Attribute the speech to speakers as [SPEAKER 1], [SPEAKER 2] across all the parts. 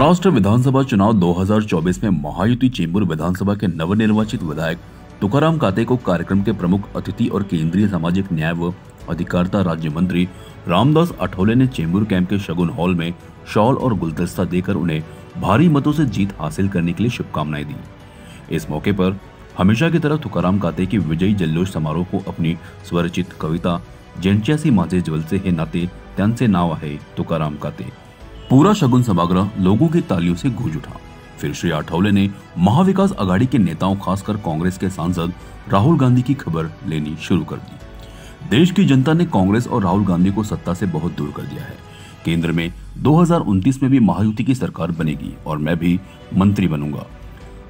[SPEAKER 1] महाराष्ट्र विधानसभा चुनाव 2024 में महायुति चेंबूर विधानसभा के नवनिर्वाचित विधायक तुकाराम काते को कार्यक्रम के प्रमुख अतिथि और केंद्रीय सामाजिक न्याय व अधिकारिता राज्य मंत्री रामदास आठवले ने चेंबूर कैंप के शगुन हॉल में शॉल और गुलदस्ता देकर उन्हें भारी मतों से जीत हासिल करने के लिए शुभकामनाएं दी। इस मौके पर हमेशा की तरह तुकाराम काते की विजयी जल्लोष समारोह को अपनी स्वरचित कविता ज्यांच्यासी माझे ज्वलसे हे नाते त्यांचे नाव आहे तुकाराम काते पूरा शगुन सभागृह लोगों की तालियों से गूंज उठा। फिर श्री आठवले ने महाविकास आघाड़ी के नेताओं खासकर कांग्रेस के सांसद राहुल गांधी की खबर लेनी शुरू कर दी। देश की जनता ने कांग्रेस और राहुल गांधी को सत्ता से बहुत दूर कर दिया है। केंद्र में 2029 में भी महायुति की सरकार बनेगी और मैं भी मंत्री बनूंगा।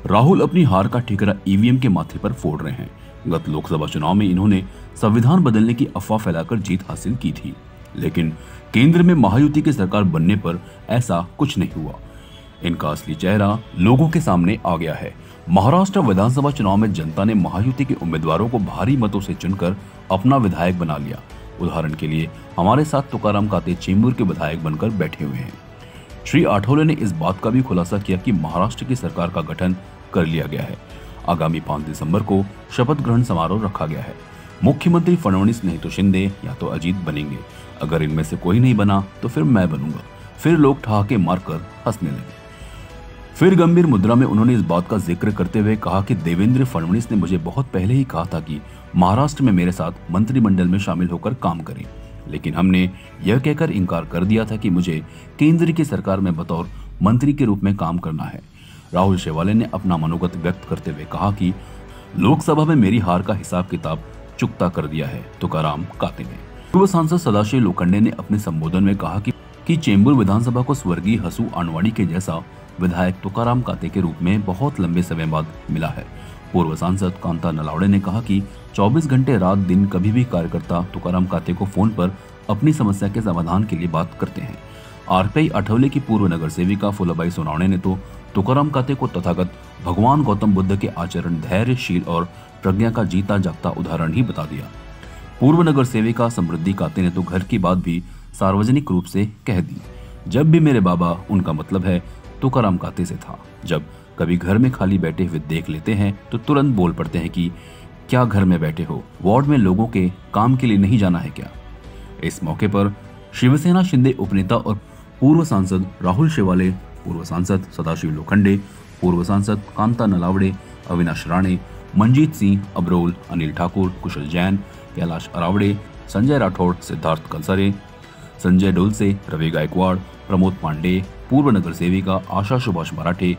[SPEAKER 1] राहुल अपनी हार का ठिकरा ईवीएम के माथे पर फोड़ रहे हैं। गत लोकसभा चुनाव में इन्होंने संविधान बदलने की अफवाह फैलाकर जीत हासिल की थी, लेकिन केंद्र में महायुति की सरकार बनने पर ऐसा कुछ नहीं हुआ। इनका असली चेहरा लोगों के सामने आ गया है। महाराष्ट्र विधानसभा चुनाव में जनता ने महायुति के उम्मीदवारों को भारी मतों से चुनकर अपना विधायक बना लिया। उदाहरण के लिए हमारे साथ तुकाराम काते चेंबूर के विधायक बनकर बैठे हुए हैं। श्री आठवले ने इस बात का भी खुलासा किया कि महाराष्ट्र की सरकार का गठन कर लिया गया है। आगामी 5 दिसंबर को शपथ ग्रहण समारोह रखा गया है। मुख्यमंत्री फडणवीस नहीं तो शिंदे या तो अजीत बनेंगे। अगर इनमें से कोई नहीं बना तो फिर मैं बनूंगा। फिर लोग ठहाके मारकर हंसने लगे। फिर गंभीर मुद्रा में उन्होंने इस बात का जिक्र करते हुए कहा कि देवेंद्र फडणवीस ने मुझे बहुत पहले ही कहा था कि महाराष्ट्र में मेरे साथ मंत्रिमंडल में शामिल होकर काम करें, लेकिन हमने यह कहकर इनकार कर दिया था कि मुझे केंद्र की सरकार में बतौर मंत्री के रूप में काम करना है। राहुल शेवाले ने अपना मनोगत व्यक्त करते हुए कहा कि लोकसभा में मेरी हार का हिसाब किताब चुकता कर दिया है तुकाराम काते ने। पूर्व सांसद सदाशिव लोखंडे ने अपने संबोधन में कहा कि चेंबूर विधानसभा को स्वर्गीय हसू आनवाड़ी के जैसा विधायक तुकाराम काते के रूप में बहुत लंबे समय बाद मिला है। पूर्व सांसद कांता नलावड़े ने कहा कि 24 घंटे रात दिन कभी भी कार्यकर्ता तुकाराम काते को फोन पर अपनी समस्या के समाधान के लिए बात करते हैं। आरपीआई आठवले की पूर्व नगर सेविका फुलाबाई सोनावणे ने तो तुकाराम काते को तथागत भगवान गौतम बुद्ध के आचरण, धैर्यशील और प्रज्ञा का जीता जागता उदाहरण ही बता दिया। पूर्व नगर सेविका समृद्धि काते ने तो घर की बात भी सार्वजनिक रूप से कह दी। जब भी मेरे बाबा, उनका मतलब है तुकाराम काते से था, जब कभी घर में खाली बैठे हुए देख लेते हैं तो तुरंत बोल पड़ते हैं कि क्या घर में बैठे हो, वार्ड में लोगों के काम के लिए नहीं जाना है क्या। इस मौके पर शिवसेना शिंदे उपनेता और पूर्व सांसद राहुल शेवाले, पूर्व सांसद सदाशिव लोखंडे, पूर्व सांसद कांता नलावड़े, अविनाश राणे, मंजीत सिंह अब्रोल, अनिल ठाकुर, कुशल जैन, कैलाश अरावड़े, संजय राठौड़, सिद्धार्थ कलसरे, संजय डोलसे, रवि गायकवाड़, प्रमोद पांडे, पूर्व नगर सेविका आशा सुभाष मराठे,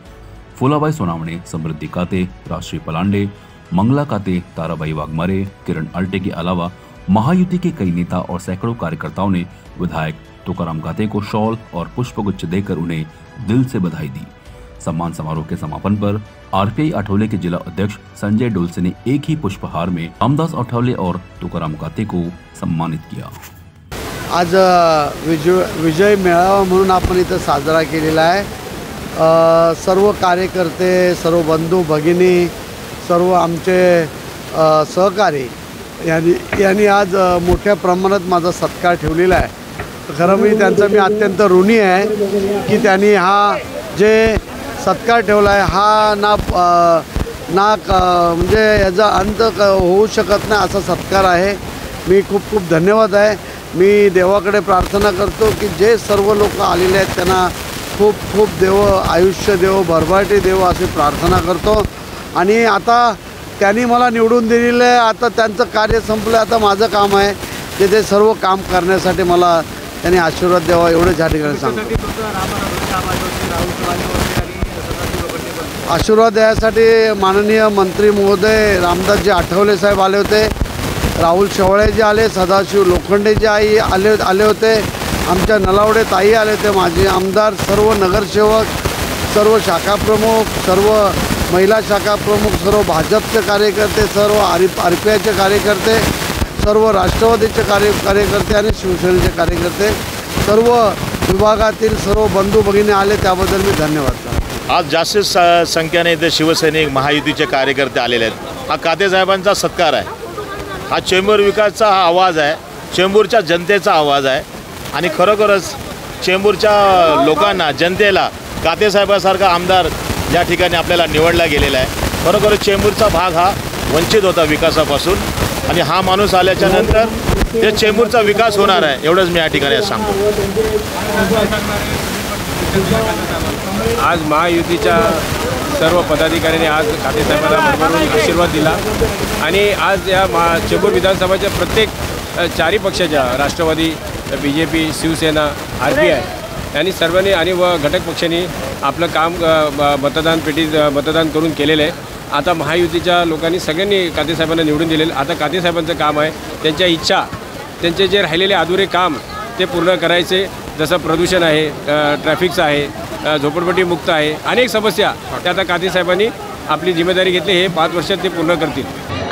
[SPEAKER 1] फुलाबाई सोनावणे, समृद्धि काते, राजश्री पलांडे, मंगला काते, ताराबाई वाघमारे, किरण आल्टे के अलावा महायुति के कई नेता और सैकड़ों कार्यकर्ताओं ने विधायक तुकाराम काते को शॉल और पुष्पगुच्छ देकर उन्हें दिल से बधाई दी। सम्मान समारोह के समापन पर आरपीआई आठवले के जिला अध्यक्ष संजय डोलसे ने एक ही पुष्पहार में रामदास आठवले और तुकाराम काते को सम्मानित किया।
[SPEAKER 2] आज विजय मेळावा म्हणून आपण इथं साजरा केलेला आहे। सर्व कार्यकर्ते, सर्व बंधू भगिनी, सर्व आमचे सहकारी यांनी आज मोठ्या प्रमाणात माझा सत्कार ठेवलेला आहे। खरं मी त्यांचा अत्यंत ऋणी आहे की त्यांनी हा जे सत्कार ठेवला आहे हा म्हणजे याचा अंत होऊ शकत नाही असा सत्कार आहे। मी खूप खूप धन्यवाद आहे। मी देवाकडे प्रार्थना करतो की जे सर्व लोक आलेले आहेत त्यांना खूप खूप देव आयुष्य देव, भरभराटी देव अशी प्रार्थना करतो। आणि आता त्यांनी मला निवडून दिलेलं आहे, आता त्यांचं कार्य संपलं, आता माझं काम आहे की ते सर्व काम करण्यासाठी मला त्यांनी आशीर्वाद द्यावा एवढंच या ठिकाणी सांगतो। आशीर्वाद द्यायसाठी माननीय मंत्री महोदय रामदासजी आठवले साहेब आले होते, राहुल शेवाळे जी आले, सदाशिव लोखंडे जी आले होते, आमच्या नलावडे ताई आले होते, माजी आमदार, सर्व नगरसेवक, सर्व शाखा प्रमुख, सर्व महिला शाखा प्रमुख, सर्व भाजपचे कार्यकर्ते, सर्व आरपीआयचे कार्यकर्ते, सर्व राष्ट्रवादीचे कार्यकर्ते आणि शिवसेनेचे कार्यकर्ते, सर्व विभागातील सर्व बंधू भगिनी आले, त्याबद्दल मी धन्यवाद करतो।
[SPEAKER 3] आज जास्त संख्येने इथे शिवसैनिक, महायुतीचे कार्यकर्ते आलेले आहेत। हा काते साहेबांचा सत्कार आहे। हा चेंबूर विकासचा हा आवाज आहे, चेंबूरच्या जनतेचा आवाज आहे आणि खरोखरच चेंबूरच्या लोकांना, जनतेला कातेसाहेबासारखा आमदार या ठिकाणी आपल्याला निवडला गेलेला आहे। खरोखर चेंबूरचा भाग हा वंचित होता विकासापासून आणि हा माणूस आल्याच्या नंतर ते चेंबूरचा विकास होणार आहे, एवढंच मी या ठिकाणी सांगतो।
[SPEAKER 4] आज महायुतीच्या सर्व पदाधिकाऱ्यांनी आज कातेसाहेबांना भरभरून आशीर्वाद दिला आणि आज या चेंबूर विधानसभाच्या प्रत्येक चारही पक्षाच्या राष्ट्रवादी, BJP, शिवसेना, RPI यांनी सर्वांनी आणि व घटक पक्षांनी आपलं काम मतदान पेटीत मतदान करून केलेलं आहे। आता महायुतीच्या लोकांनी सगळ्यांनी कातेसाहेबांना निवडून दिलेलं। आता कातेसाहेबांचं काम आहे त्यांच्या इच्छा, त्यांचे जे राहिलेले अधुरे काम ते पूर्ण करायचे। जसं प्रदूषण आहे, ट्रॅफिकचं आहे, झोपडपट्टी मुक्त आहे, अनेक समस्या त्या आता कातेसाहेबांनी आपली जिम्मेदारी घेतली, हे 5 वर्षात ते पूर्ण करतील।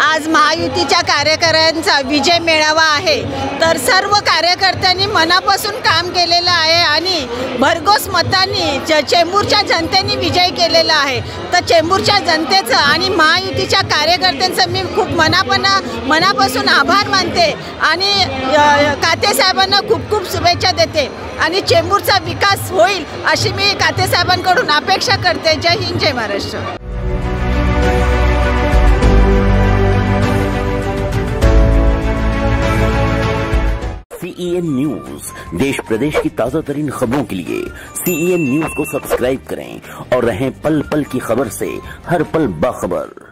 [SPEAKER 5] आज महायुतीच्या कार्यकर्त्यांचा विजय मेळावा आहे, तर सर्व कार्यकर्त्यांनी मनापासून काम केलेलं आहे आणि भरघोस मतांनी चेंबूरच्या जनतेने विजय केलेला आहे। तर चेंबूरच्या जनतेचं आणि महायुतीच्या कार्यकर्त्यांचं मी खूप मनापासून आभार मानते आणि कातेसाहेबांना खूप खूप शुभेच्छा देते आणि चेंबूरचा विकास होईल अशी मी कातेसाहेबांकडून अपेक्षा करते। जय हिंद, जय महाराष्ट्र।
[SPEAKER 6] CEN न्यूज, देश प्रदेश की ताजा तरीन खबरों के लिए CEN न्यूज को सब्सक्राइब करें और रहें पल पल की खबर से हर पल बाखबर।